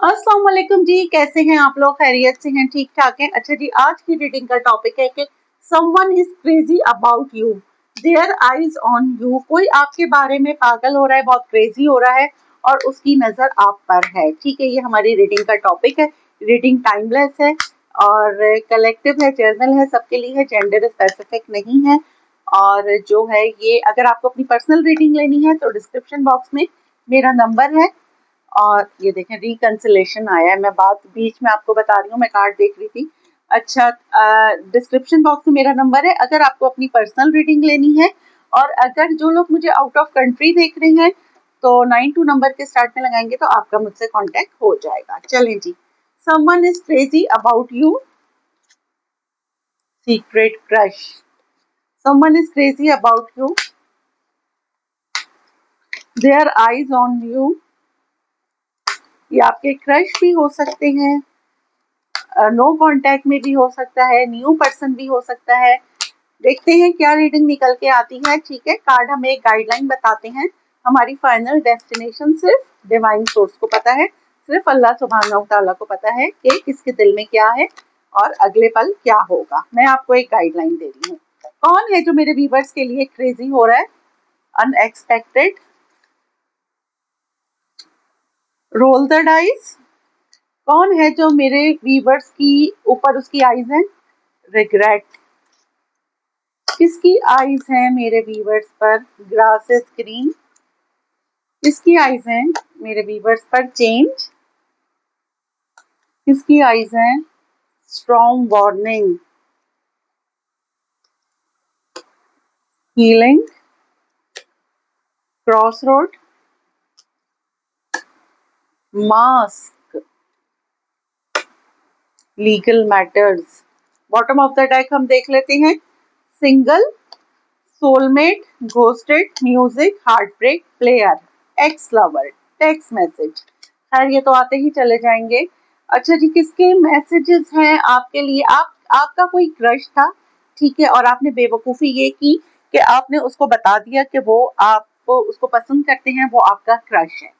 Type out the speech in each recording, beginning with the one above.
अस्सलाम वालेकुम जी, कैसे हैं आप लोग? खैरियत से हैं? ठीक ठाक हैं? अच्छा जी, आज की रीडिंग का टॉपिक है कि someone is crazy about you, their eyes on you. कोई आपके बारे में पागल हो रहा है, बहुत क्रेजी हो रहा है और उसकी नजर आप पर है। ठीक है, ये हमारी रीडिंग का टॉपिक है। रीडिंग टाइमलेस है और कलेक्टिव है, जर्नल है, सबके लिए है, जेंडर स्पेसिफिक नहीं है। और जो है ये, अगर आपको अपनी पर्सनल रीडिंग लेनी है तो डिस्क्रिप्शन बॉक्स में मेरा नंबर है। और ये देखें, रिकंसिलेशन आया है। मैं बात बीच में आपको बता रही हूँ, मैं कार्ड देख रही थी। अच्छा, डिस्क्रिप्शन बॉक्स में मेरा नंबर है अगर आपको अपनी पर्सनल रीडिंग लेनी है। और अगर जो लोग मुझे आउट ऑफ कंट्री देख रहे हैं तो 92 नंबर के स्टार्ट में लगाएंगे तो आपका मुझसे कांटेक्ट हो जाएगा। चलें जी। Someone is crazy about you, secret crush. Someone is crazy about you, their eyes on you. ये आपके क्रश भी हो सकते हैं, नो कांटेक्ट में भी हो सकता है, न्यू पर्सन भी हो सकता है। देखते हैं क्या रीडिंग निकल के आती है। ठीक है, कार्ड हमें एक गाइडलाइन बताते हैं। हमारी फाइनल डेस्टिनेशन सिर्फ डिवाइन सोर्स को पता है, सिर्फ अल्लाह सुब्हानहू तआला को पता है कि किसके दिल में क्या है और अगले पल क्या होगा। मैं आपको एक गाइडलाइन दे रही हूँ। कौन है जो मेरे व्यूवर्स के लिए क्रेजी हो रहा है? Unexpected, roll the dice. कौन है जो मेरे व्यूवर्स की ऊपर उसकी आईज हैं? रिग्रेट। किसकी आईज हैं मेरे व्यूवर्स पर? Grass is green. किसकी आईज हैं मेरे व्यूवर्स पर? चेंज। किसकी आईज हैं? Strong warning. Healing, cross road, mask, legal matters. Bottom of the deck हम देख लेते हैं। Single, soulmate, ghosted, music, heart break, player, ex lover, text message. खैर ये तो आते ही चले जाएंगे। अच्छा जी, किसके मैसेजेस हैं आपके लिए? आपका कोई क्रश था, ठीक है, और आपने बेवकूफ़ी ये की कि आपने उसको बता दिया कि वो आपको उसको पसंद करते हैं, वो आपका क्रश है।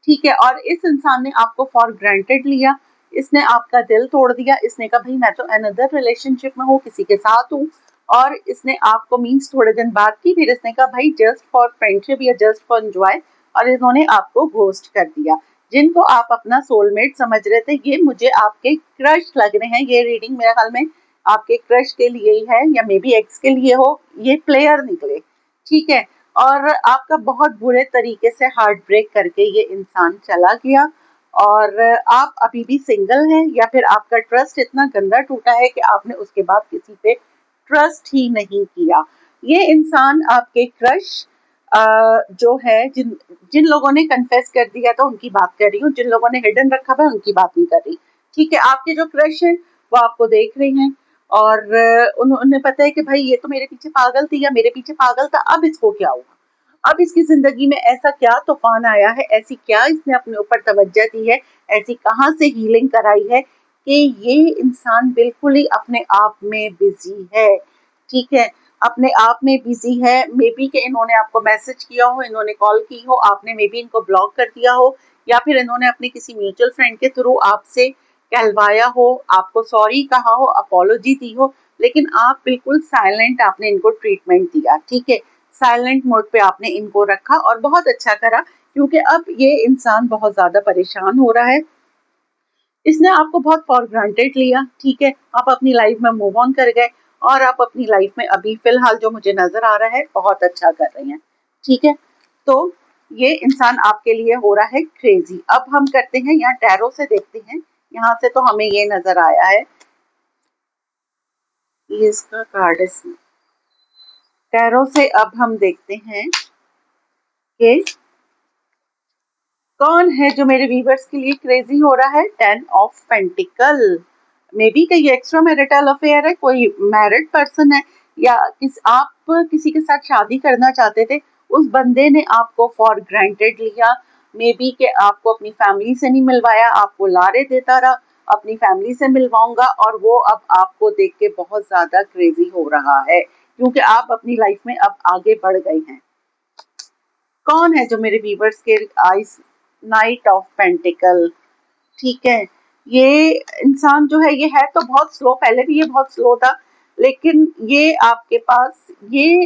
ठीक है, और इस इंसान ने आपको फॉर ग्रांटेड लिया, इसने आपका दिल तोड़ दिया। इसने कहा भाई मैं तो अनदर रिलेशनशिप में हूँ, किसी के साथ हूँ। और इसने आपको मीन्स थोड़े दिन बाद की, फिर इसने कहा भाई जस्ट फॉर फ्रेंडशिप या जस्ट फॉर एंजॉय, और इन्होंने आपको घोस्ट कर दिया। जिनको आप अपना सोलमेट समझ रहे थे, ये मुझे आपके क्रश लग रहे हैं। ये रीडिंग मेरे ख्याल में आपके क्रश के लिए ही है या मे बी एक्स के लिए हो। ये प्लेयर निकले, ठीक है। और आपका बहुत बुरे तरीके से हार्ट ब्रेक करके ये इंसान चला गया। और आप अभी भी सिंगल हैं या फिर आपका ट्रस्ट इतना गंदा टूटा है कि आपने उसके बाद किसी पे ट्रस्ट ही नहीं किया। ये इंसान आपके क्रश जो है, जिन जिन लोगों ने कन्फेस कर दिया तो उनकी बात कर रही हूँ, जिन लोगों ने हिडन रखा हुआ है उनकी बात नहीं कर रही। ठीक है, आपके जो क्रश है वो आपको देख रहे हैं और उन्हें पता है कि भाई ये तो मेरे पीछे पागल थी या मेरे पीछे पागल था, अब इसको क्या हुआ? अब इसकी जिंदगी में ऐसा क्या तूफान आया है, ऐसी क्या इसने अपने ऊपर तवज्जो दी है, ऐसी कहाँ से हीलिंग कराई है कि ये इंसान बिल्कुल ही अपने आप में बिजी है। ठीक है, अपने आप में बिजी है। मे बी कि इन्होंने आपको मैसेज किया हो, इन्होंने कॉल की हो, आपने मे बी इनको ब्लॉक कर दिया हो, या फिर इन्होंने अपने किसी म्यूचुअल फ्रेंड के थ्रू आपसे कहलवाया हो, आपको सॉरी कहा हो, अपोलॉजी दी हो, लेकिन आप बिल्कुल साइलेंट, आपने इनको ट्रीटमेंट दिया। ठीक है, साइलेंट मोड पे आपने इनको रखा और बहुत अच्छा करा, क्योंकि अब ये इंसान बहुत ज्यादा परेशान हो रहा है। इसने आपको बहुत फॉर ग्रांटेड लिया। ठीक है, आप अपनी लाइफ में मूव ऑन कर गए और आप अपनी लाइफ में अभी फिलहाल जो मुझे नजर आ रहा है बहुत अच्छा कर रही हैं। ठीक है, तो ये इंसान आपके लिए हो रहा है क्रेजी। अब हम करते हैं, यहाँ टैरो से देखते हैं। यहाँ से तो हमें ये नजर आया है, ये इसका कार्ड है। टैरो से अब हम देखते हैं कि कौन है जो मेरे व्यूवर्स के लिए क्रेजी हो रहा है। 10 ऑफ पेंटिकल। मे बी कहीं एक्स्ट्रा मैरिटल अफेयर है, कोई मैरिड पर्सन है, या आप किसी के साथ शादी करना चाहते थे, उस बंदे ने आपको फॉर ग्रांटेड लिया। मे बी कि आपको अपनी फैमिली से नहीं मिलवाया, आपको लारे देता रहा अपनी फैमिली से मिलवाऊंगा, और वो अब आपको देख के बहुत ज्यादा क्रेजी हो रहा है क्योंकि आप अपनी लाइफ में अब आगे बढ़ गए हैं। कौन है जो मेरे व्यूवर्स के आइस? Night of pentacle. ठीक है। ये इंसान जो है तो बहुत स्लो, पहले भी ये बहुत स्लो था, लेकिन ये आपके पास ये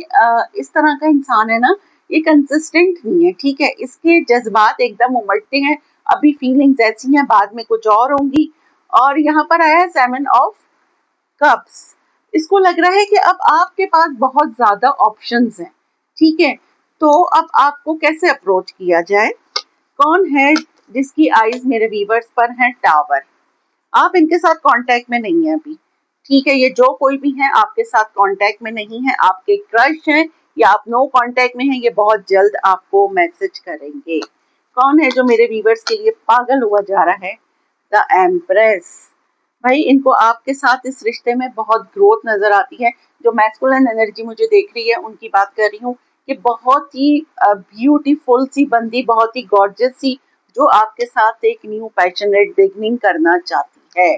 इस तरह का इंसान है ना, ये कंसिस्टेंट नहीं है, ठीक है। इसके जज्बात एकदम उमड़ते हैं, अभी फीलिंग्स ऐसी हैं, बाद में कुछ और होंगी। और यहाँ पर आया है सेवन ऑफ कप्स। इसको लग रहा है कि अब आपके पास बहुत ज्यादा ऑप्शंस हैं, ठीक है। तो अब आपको कैसे अप्रोच किया जाए? कौन है जिसकी आईज मेरे व्यूवर्स पर हैं? टावर। आप इनके साथ कांटेक्ट में नहीं है अभी, ठीक है। ये जो कोई भी है आपके साथ कांटेक्ट में नहीं है, आपके क्रश हैं या आप नो कांटेक्ट में हैं, ये बहुत जल्द आपको मैसेज करेंगे। कौन है जो मेरे व्यूवर्स के लिए पागल हुआ जा रहा है? The empress. भाई इनको आपके साथ इस रिश्ते में बहुत ग्रोथ नजर आती है। जो मैस्कुलिन एनर्जी मुझे देख रही है उनकी बात कर रही हूँ कि बहुत ही ब्यूटीफुल सी बंदी, बहुत ही गॉर्जियस सी, जो आपके साथ एक न्यू पैशनेट बिगनिंग करना चाहती है।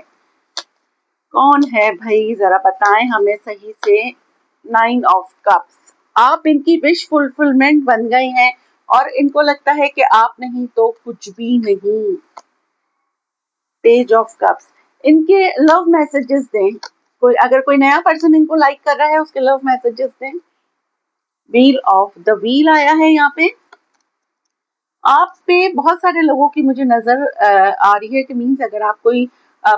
कौन है भाई, जरा बताएं हमें सही से। Nine of cups. आप इनकी विश फुलफिलमेंट बन गए हैं और इनको लगता है कि आप नहीं तो कुछ भी नहीं। Page of cups. इनके लव मैसेजेस दें। कोई अगर कोई नया पर्सन इनको लाइक कर रहा है, उसके लव मैसेजेस दें। व्हील ऑफ द व्हील आया है यहाँ पे। आप पे बहुत सारे लोगों की मुझे नजर आ रही है कि मीन्स अगर आप कोई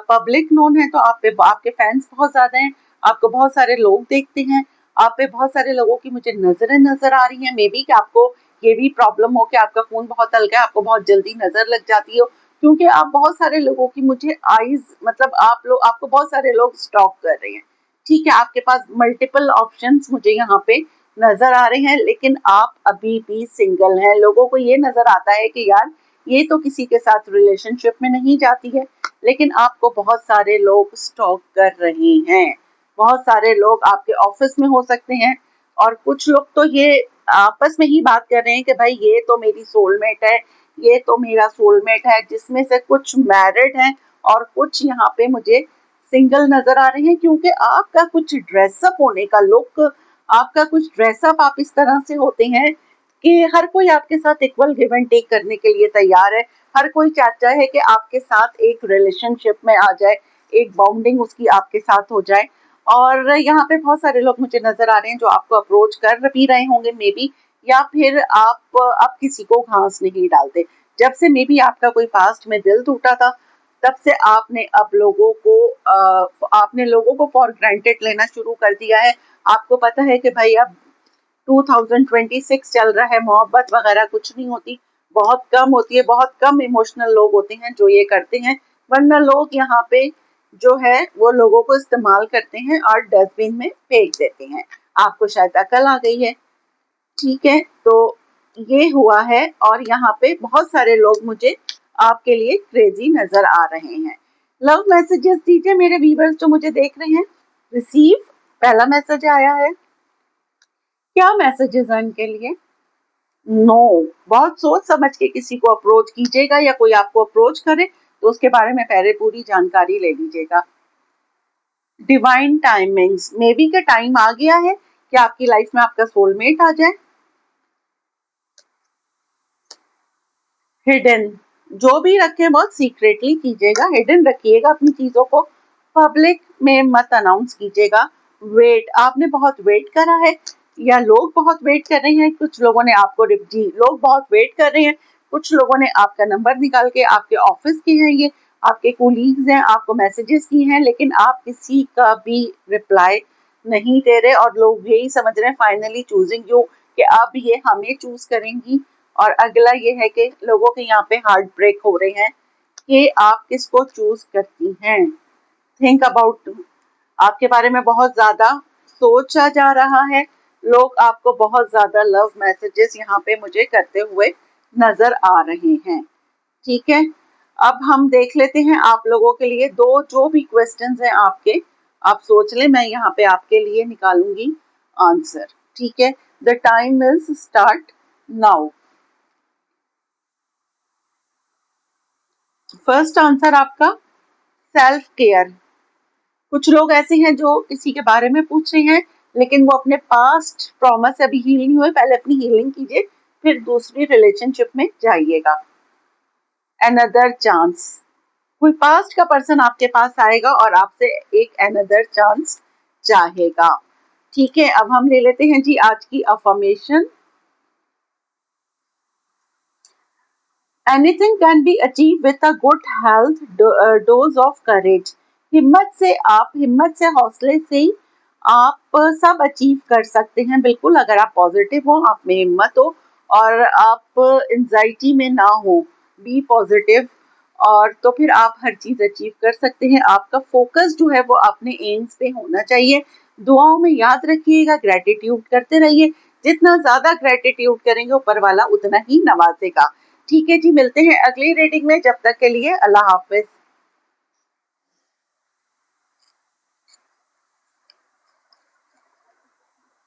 पब्लिक नोन है तो आप पे आपके फैंस बहुत ज्यादा हैं, आपको बहुत सारे लोग देखते हैं। आप पे बहुत सारे लोगों की मुझे नजरें नजर आ रही हैं। मे बी कि आपको ये भी प्रॉब्लम हो कि आपका फोन बहुत हल्का है, आपको बहुत जल्दी नजर लग जाती हो, क्योंकि आप बहुत सारे लोगों की मुझे आईज, मतलब आप लोग, आपको बहुत सारे लोग स्टॉक कर रहे हैं, ठीक है। आपके पास मल्टीपल ऑप्शंस मुझे यहाँ पे नजर आ रहे हैं, लेकिन आप अभी भी सिंगल हैं। लोगों को ये नजर आता है कि यार ये तो किसी के साथ रिलेशनशिप में नहीं जाती है, लेकिन आपको बहुत सारे लोग स्टॉक कर रहे हैं। बहुत सारे लोग आपके ऑफिस में हो सकते हैं, और कुछ लोग तो ये आपस में ही बात कर रहे हैं कि भाई ये तो मेरी सोलमेट है, ये तो मेरा सोलमेट है, जिसमें से कुछ मैरिड हैं और कुछ यहाँ पे मुझे सिंगल नजर आ रहे हैं, क्योंकि आपका कुछ ड्रेसअप होने का लुक, आपका कुछ ड्रेसअप आप इस तरह से होते हैं कि हर कोई आपके साथ इक्वल गिव एंड टेक करने के लिए तैयार है। हर कोई चाहता है कि आपके साथ एक रिलेशनशिप में आ जाए, एक बॉन्डिंग उसकी आपके साथ हो जाए। और यहाँ पे बहुत सारे लोग मुझे नजर आ रहे हैं जो आपको अप्रोच कर भी रहे होंगे मे बी, या फिर आप किसी को घास नहीं डालते। जब से मे बी आपका कोई पास्ट में दिल टूटा था, तब से आपने अब लोगों को आपने लोगों को फॉर ग्रांटेड लेना शुरू कर दिया है। आपको पता है कि भाई अब 2026 चल रहा है, मोहब्बत वगैरह कुछ नहीं होती, बहुत कम होती है। बहुत कम इमोशनल लोग होते हैं जो ये करते हैं, वरना लोग यहाँ पे जो है वो लोगों को इस्तेमाल करते हैं और डस्टबिन में फेंक देते हैं। आपको शायद अकल आ गई है, ठीक है। तो ये हुआ है, और यहाँ पे बहुत सारे लोग मुझे आपके लिए क्रेजी नजर आ रहे हैं। लव मैसेजेस दीजिए मेरे व्यूवर्स जो मुझे देख रहे हैं। रिसीव। पहला मैसेज आया है। क्या मैसेजेस हैं इनके लिए? नो। बहुत सोच समझ के किसी को अप्रोच कीजिएगा, या कोई आपको अप्रोच करे तो उसके बारे में पहले पूरी जानकारी ले लीजिएगा। Divine timings. मे बी का टाइम आ गया है कि आपकी लाइफ में आपका सोलमेट आ जाए। हिडन। जो भी रखें बहुत सीक्रेटली कीजिएगा, हिडन रखिएगा अपनी चीजों को, पब्लिक में मत अनाउंस कीजिएगा। वेट। आपने बहुत वेट करा है, या लोग बहुत वेट कर रहे हैं। कुछ लोगों ने आपको जी, लोग बहुत वेट कर रहे हैं। कुछ लोगों ने आपका नंबर निकाल के, आपके ऑफिस के हैं ये, आपके कोलीग्स हैं, आपको मैसेजेस किए हैं, लेकिन आप किसी का भी रिप्लाई नहीं दे रहे, और लोग यही समझ रहे हैं फाइनली चूजिंग यू, कि अब ये हमें चूज करेंगी। और अगला ये है कि लोगों के यहाँ पे हार्ट ब्रेक हो रहे हैं कि आप किसको चूज करती हैं। Think about. आपके बारे में बहुत ज्यादा सोचा जा रहा है। लोग आपको बहुत ज्यादा लव मैसेजेस यहाँ पे मुझे करते हुए नजर आ रहे हैं, ठीक है। अब हम देख लेते हैं आप लोगों के लिए दो जो भी क्वेश्चंस हैं आपके। आप सोच लें, मैं यहाँ पे आपके लिए निकालूंगी आंसर, ठीक है। The time is start now. First answer आपका सेल्फ केयर। कुछ लोग ऐसे हैं जो किसी के बारे में पूछ रहे हैं, लेकिन वो अपने पास्ट ट्रॉमा से अभी हील नहीं हुए। पहले अपनी हीलिंग कीजिए, फिर दूसरी रिलेशनशिप में जाइएगा। Another chance. कोई पास्ट का पर्सन आपके पास आएगा और आपसे एक अनदर चांस चाहेगा। ठीक है, अब हम ले लेते हैं जी आज की affirmation. Anything can be achieve with a good health, dose of courage. हिम्मत से हौसले से ही आप सब अचीव कर सकते हैं। बिल्कुल, अगर आप पॉजिटिव हो, आप में हिम्मत हो और आप एंजाइटी में ना हो, बी पॉजिटिव, और तो फिर आप हर चीज अचीव कर सकते हैं। आपका फोकस जो है वो अपने एम्स पे होना चाहिए। दुआओं में याद रखिएगा, ग्रेटिट्यूड करते रहिए। जितना ज्यादा ग्रेटिट्यूड करेंगे ऊपर वाला उतना ही नवाजेगा। ठीक है जी, मिलते हैं अगली रीडिंग में। जब तक के लिए अल्लाह हाफिज।